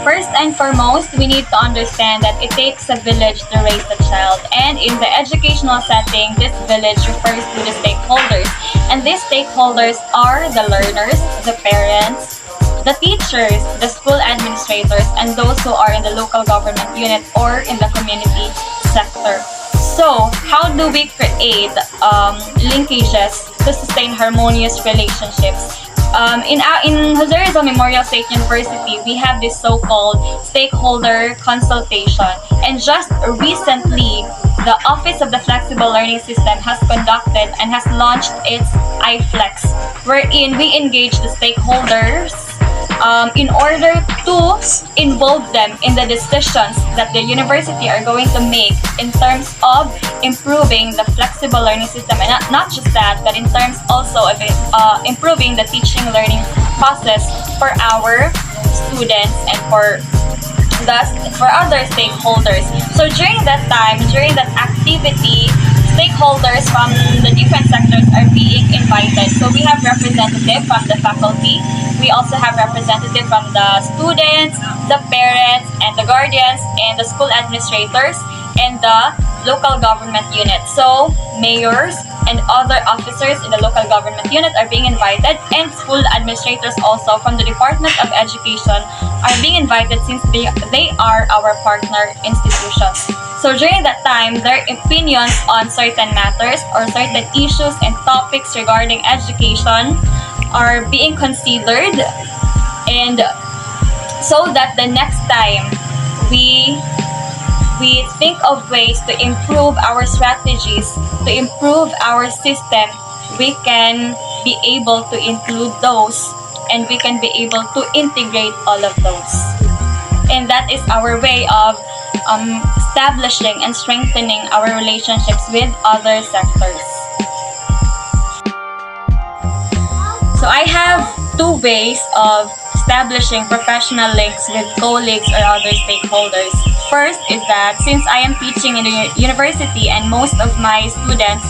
First and foremost, we need to understand that it takes a village to raise a child. And in the educational setting, this village refers to the stakeholders. And these stakeholders are the learners, the parents, the teachers, the school administrators, and those who are in the local government unit or in the community sector. So, how do we create linkages to sustain harmonious relationships? In Jose Rizal Memorial State University, we have this so-called stakeholder consultation. And just recently, the Office of the Flexible Learning System has conducted and has launched its iFlex, wherein we engage the stakeholders in order to involve them in the decisions that the university are going to make in terms of improving the flexible learning system, and not just that, but in terms also of improving the teaching learning process for our students and for other stakeholders. So during that time, during that activity, stakeholders from the different sectors are being invited. So we have representative from the faculty. We also have representative from the students, the parents, and the guardians, and the school administrators, and the local government unit. So mayors and other officers in the local government unit are being invited, and school administrators also from the Department of Education are being invited since they are our partner institutions. So during that time, their opinions on certain matters or certain issues and topics regarding education are being considered, and so that the next time we think of ways to improve our strategies, to improve our system, we can be able to include those, and we can be able to integrate all of those. And that is our way of establishing and strengthening our relationships with other sectors. So I have two ways of establishing professional links with colleagues or other stakeholders. First is that since I am teaching in a university and most of my students,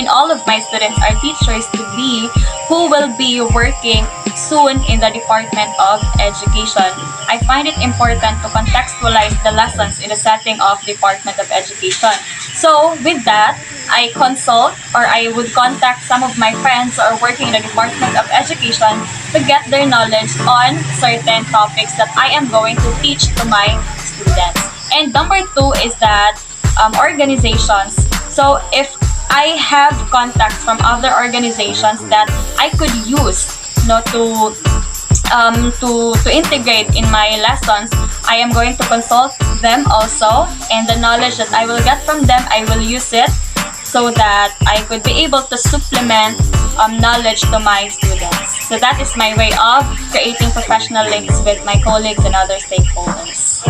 all of my students are teachers to be who will be working soon in the Department of Education, I find it important to contextualize the lessons in the setting of Department of Education. So with that, I consult or I would contact some of my friends who are working in the Department of Education to get their knowledge on certain topics that I am going to teach to my students. And number two is that organizations. So if I have contacts from other organizations that I could use to integrate in my lessons, I am going to consult them also, and the knowledge that I will get from them, I will use it so that I could be able to supplement knowledge to my students. So that is my way of creating professional links with my colleagues and other stakeholders.